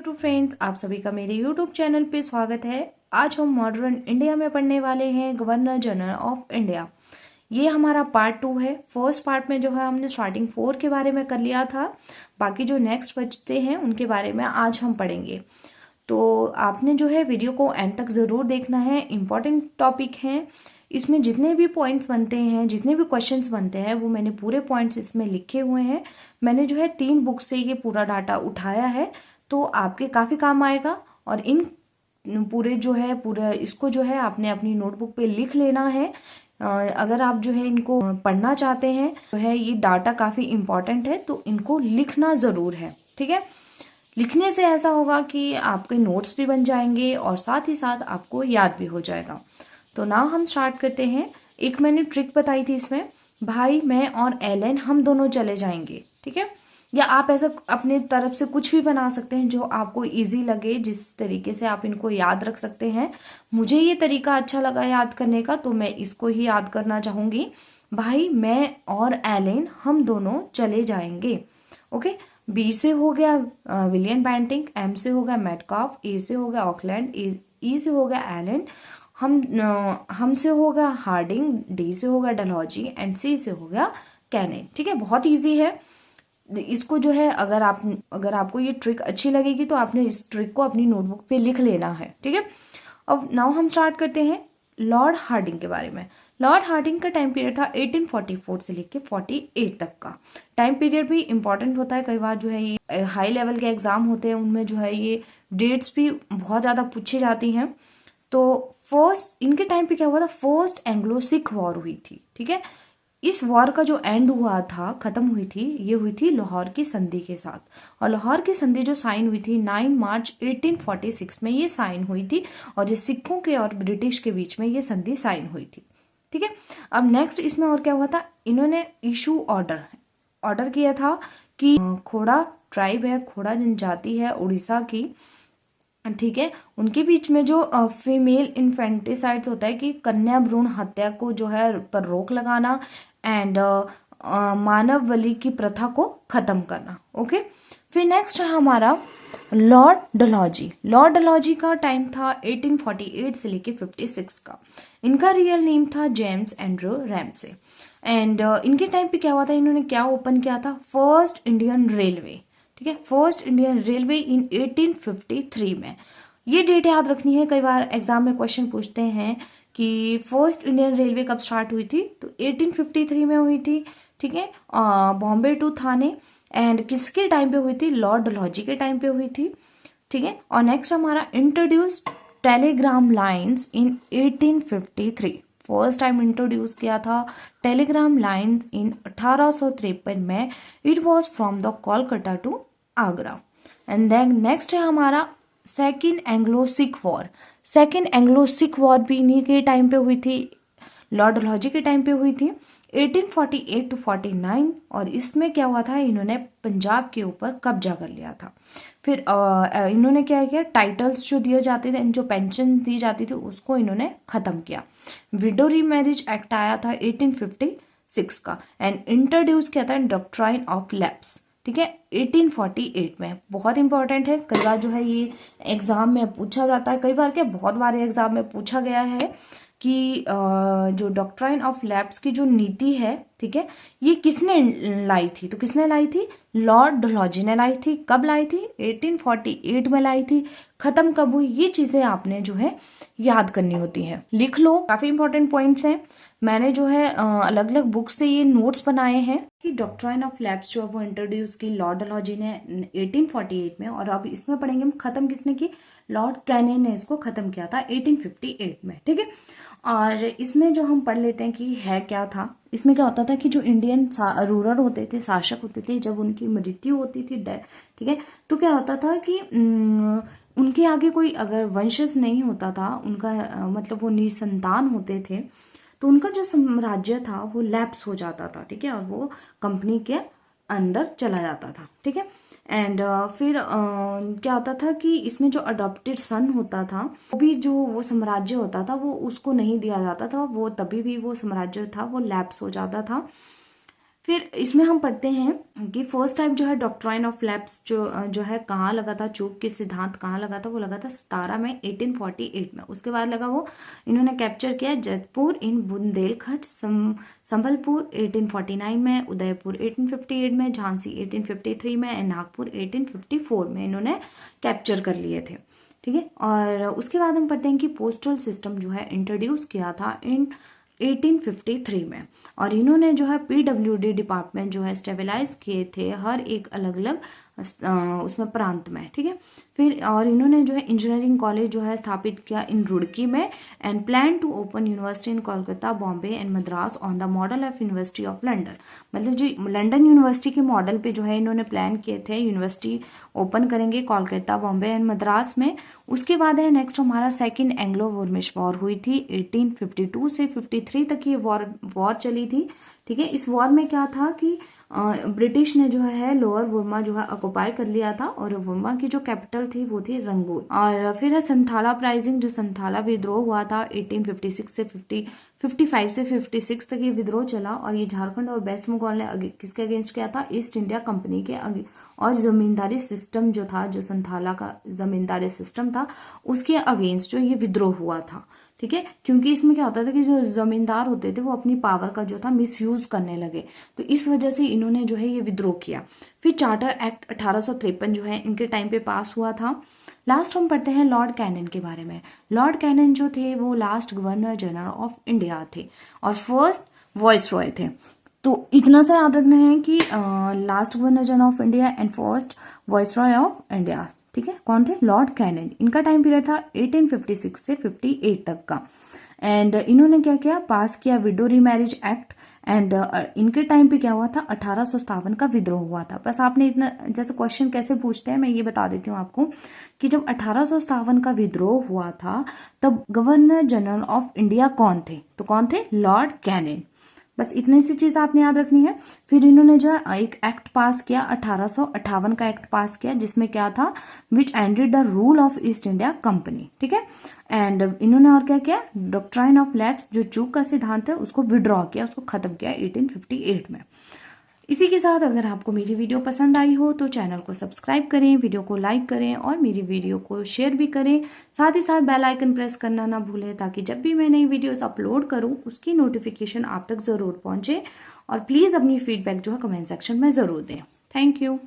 To friends, आप सभी का मेरे यूट्यूब चैनल पे स्वागत है। आज हम मॉडर्न इंडिया में पढ़ने वाले हैं गवर्नर जनरल ऑफ इंडिया। ये हमारा पार्ट 2 है। फर्स्ट पार्ट में जो है हमने स्टार्टिंग 4 के बारे में कर लिया था। बाकी जो नेक्स्ट बचते हैं उनके बारे में आज हम पढ़ेंगे। तो आपने जो है वीडियो को एंड तक ज़रूर देखना है। इम्पॉर्टेंट टॉपिक है। इसमें जितने भी पॉइंट्स बनते हैं, जितने भी क्वेश्चंस बनते हैं, वो मैंने पूरे पॉइंट्स इसमें लिखे हुए हैं। मैंने जो है 3 बुक से ये पूरा डाटा उठाया है, तो आपके काफ़ी काम आएगा। और इन पूरा इसको जो है आपने अपनी नोटबुक पे लिख लेना है। अगर आप जो है इनको पढ़ना चाहते हैं तो है ये डाटा काफ़ी इम्पॉर्टेंट है, तो इनको लिखना ज़रूर है। ठीक है, लिखने से ऐसा होगा कि आपके नोट्स भी बन जाएंगे और साथ ही साथ आपको याद भी हो जाएगा। तो नाउ हम स्टार्ट करते हैं। एक मैंने ट्रिक बताई थी इसमें, भाई मैं और एलन हम दोनों चले जाएंगे। ठीक है, या आप ऐसा अपने तरफ से कुछ भी बना सकते हैं जो आपको इजी लगे, जिस तरीके से आप इनको याद रख सकते हैं। मुझे ये तरीका अच्छा लगा याद करने का, तो मैं इसको ही याद करना चाहूँगी। भाई मैं और एलन हम दोनों चले जाएंगे। ओके, बी से हो गया विलियम बेंटिंक, एम से हो गया मेटकाफ, ए से हो गया ऑकलैंड, ई से हो गया एलन, हम से हो गया हार्डिंग, डी से हो गया डलहौजी एंड सी से हो गया कैने। ठीक है, बहुत इजी है। इसको जो है अगर आपको ये ट्रिक अच्छी लगेगी तो आपने इस ट्रिक को अपनी नोटबुक पे लिख लेना है। ठीक है, अब नाउ हम स्टार्ट करते हैं लॉर्ड हार्डिंग के बारे में। लॉर्ड हार्डिंग का टाइम पीरियड था 1844 से लेके 48 तक का। टाइम पीरियड भी इंपॉर्टेंट होता है। कई बार जो है ये हाई लेवल के एग्जाम होते हैं, उनमें जो है ये डेट्स भी बहुत ज़्यादा पूछी जाती हैं। तो फर्स्ट इनके टाइम पे क्या हुआ था, फर्स्ट एंग्लो सिख वॉर हुई थी। ठीक है, इस वॉर का जो एंड हुआ था, खत्म हुई थी, ये हुई थी लाहौर की संधि के साथ। और लाहौर की संधि जो साइन हुई थी 9 मार्च 1846 में ये साइन हुई थी, और ये सिखों के और ब्रिटिश के बीच में ये संधि साइन हुई थी। ठीक है, अब नेक्स्ट इसमें और क्या हुआ था, इन्होंने इशू ऑर्डर किया था कि खोड़ा ट्राइब है, खोड़ा जनजाति है उड़ीसा की, ठीक है, उनके बीच में जो फीमेल इन्फेंटिसाइड्स होता है कि कन्या भ्रूण हत्या को जो है पर रोक लगाना, एंड मानव बलि की प्रथा को खत्म करना। ओके, फिर नेक्स्ट है हमारा लॉर्ड डलहौजी। लॉर्ड डलहौजी का टाइम था 1848 से लेके 56 का। इनका रियल नेम था जेम्स एंड्रू रैमसे। एंड इनके टाइम पे क्या हुआ था, इन्होंने क्या ओपन किया था, फर्स्ट इंडियन रेलवे। ठीक है, फर्स्ट इंडियन रेलवे इन 1853 में। ये डेट याद रखनी है, कई बार एग्जाम में क्वेश्चन पूछते हैं कि फर्स्ट इंडियन रेलवे कब स्टार्ट हुई थी, तो 1853 में हुई थी। ठीक है, बॉम्बे टू थाने, एंड किसके टाइम पे हुई थी, लॉर्ड डलहौजी के टाइम पे हुई थी। ठीक है, और नेक्स्ट हमारा introduced telegram lines in 1853। First time introduce किया था टेलीग्राम लाइन्स इन 1853 में। It was from the Kolkata to Agra. And then next है हमारा second Anglo Sikh war. Second Anglo Sikh war भी इन्हीं के टाइम पे हुई थी, लॉर्ड डलहौजी के टाइम पे हुई थी, 1848 टू 49। और इसमें क्या हुआ था, इन्होंने पंजाब के ऊपर कब्जा कर लिया था। फिर इन्होंने क्या किया, टाइटल्स जो दिए जाते थे, जो पेंशन दी जाती थी, उसको इन्होंने ख़त्म किया। विडो रीमैरिज एक्ट आया था 1856 का, एंड इंट्रोड्यूस किया था डॉक्ट्राइन ऑफ लैप्स। ठीक है, 1848 में। बहुत इंपॉर्टेंट है, कई बार जो है ये एग्जाम में पूछा जाता है, कई बार क्या बहुत बार एग्जाम में पूछा गया है कि जो डॉक्ट्राइन ऑफ लैप्स की जो नीति है, ठीक है, ये किसने लाई थी, तो किसने लाई थी, लॉर्ड डलहौजी ने लाई थी। कब लाई थी, 1848 में लाई थी। खत्म कब हुई, ये चीजें आपने जो है याद करनी होती हैं, लिख लो। काफी इंपॉर्टेंट पॉइंट्स हैं। मैंने जो है अलग अलग बुक से ये नोट्स बनाए हैं कि डॉक्ट्राइन ऑफ लैप्स जो है वो इंट्रोड्यूस की लॉर्ड डलहौजी ने 1848 में, और अब इसमें पढ़ेंगे हम खत्म किसने की, लॉर्ड कैने ने इसको खत्म किया था 1858 में। ठीक है, और इसमें जो हम पढ़ लेते हैं कि है क्या था। इसमें क्या होता था कि जो इंडियन रूलर होते थे, शासक होते थे, जब उनकी मृत्यु होती थी, ठीक है, तो क्या होता था कि उनके आगे कोई अगर वंशज नहीं होता था, उनका मतलब वो निसंतान होते थे, तो उनका जो साम्राज्य था वो लैप्स हो जाता था। ठीक है, और वो कंपनी के अंदर चला जाता था। ठीक है, एंड फिर क्या होता था कि इसमें जो अडॉप्टेड सन होता था, वो भी जो वो साम्राज्य होता था वो उसको नहीं दिया जाता था, वो तभी भी वो साम्राज्य था वो लैप्स हो जाता था। फिर इसमें हम पढ़ते हैं कि फर्स्ट टाइम जो है डॉक्ट्राइन ऑफ लैप्स जो है कहाँ लगा था, चूक के सिद्धांत कहाँ लगा था, वो लगा था 17 में 1848 में। उसके बाद लगा वो इन्होंने कैप्चर किया जयपुर इन बुंदेलखंड, संबलपुर 1849 में, उदयपुर 1858 में, झांसी 1853 में एंड नागपुर 1854 में इन्होंने कैप्चर कर लिए थे। ठीक है, और उसके बाद हम पढ़ते हैं कि पोस्टल सिस्टम जो है इंट्रोड्यूस किया था इन 1853 में, और इन्होंने जो है पीडब्ल्यूडी डिपार्टमेंट जो है स्टेबलाइज किए थे हर एक अलग अलग उसमें प्रांत में। ठीक है, फिर और इन्होंने जो है इंजीनियरिंग कॉलेज जो है स्थापित किया इन रुड़की में and plan to open university in Kolkata, Bombay and Madras on the model of university of London. मतलब जो लंदन यूनिवर्सिटी के मॉडल पे जो है इन्होंने प्लान किए थे यूनिवर्सिटी ओपन करेंगे कोलकाता, बॉम्बे एंड मद्रास में। उसके बाद है नेक्स्ट हमारा सेकेंड एंग्लो बुर्मिश वॉर हुई थी 1852 से 53 तक ये वॉर चली थी। ठीक है, इस वॉर में क्या था कि ब्रिटिश ने जो है लोअर बुर्मा जो है ऑक्युपाई कर लिया था, और बुर्मा की जो कैपिटल थी वो थी रंगून। और फिर है संथाला अपराइजिंग, जो संथाला विद्रोह हुआ था 1856 से 55 से 56 तक ये विद्रोह चला, और ये झारखंड और वेस्ट बंगाल ने किसके अगेंस्ट किया था, ईस्ट इंडिया कंपनी के और जमींदारी सिस्टम जो था, जो संथाला का जमींदारी सिस्टम था उसके अगेंस्ट जो ये विद्रोह हुआ था। ठीक है, क्योंकि इसमें क्या होता था कि जो जमींदार होते थे वो अपनी पावर का जो था मिसयूज करने लगे, तो इस वजह से इन्होंने जो है ये विद्रोह किया। फिर चार्टर एक्ट 1853 जो है इनके टाइम पे पास हुआ था। लास्ट हम पढ़ते हैं लॉर्ड कैनन के बारे में। लॉर्ड कैनन जो थे वो last governor general of India थे और फर्स्ट वॉइस रॉय थे। तो इतना सा याद रखना है कि last governor general of India and first voice Roy of India. ठीक है, कौन थे, लॉर्ड कैनन। इनका टाइम पीरियड था 1856 से 58 तक का। एंड इन्होंने क्या किया, पास किया विडो रीमैरिज एक्ट। एंड इनके टाइम पे क्या हुआ था, 1857 का विद्रोह हुआ था। बस आपने इतना, जैसे क्वेश्चन कैसे पूछते हैं मैं ये बता देती हूँ आपको कि जब 1857 का विद्रोह हुआ था तब गवर्नर जनरल ऑफ इंडिया कौन थे, तो कौन थे, लॉर्ड कैनन। बस इतनी सी चीज आपने याद रखनी है। फिर इन्होंने जो है एक एक्ट पास किया 1858 का एक्ट पास किया, जिसमें क्या था, विच ended the rule of east India company. ठीक है, एंड इन्होंने और क्या किया, डॉक्ट्राइन ऑफ लैप्स जो चूक का सिद्धांत है उसको विड्रॉ किया, उसको खत्म किया 1858 में। इसी के साथ अगर आपको मेरी वीडियो पसंद आई हो तो चैनल को सब्सक्राइब करें, वीडियो को लाइक करें और मेरी वीडियो को शेयर भी करें। साथ ही साथ बेल आइकन प्रेस करना ना भूलें, ताकि जब भी मैं नई वीडियोस अपलोड करूं उसकी नोटिफिकेशन आप तक ज़रूर पहुंचे। और प्लीज़ अपनी फीडबैक जो है कमेंट सेक्शन में ज़रूर दें। Thank you.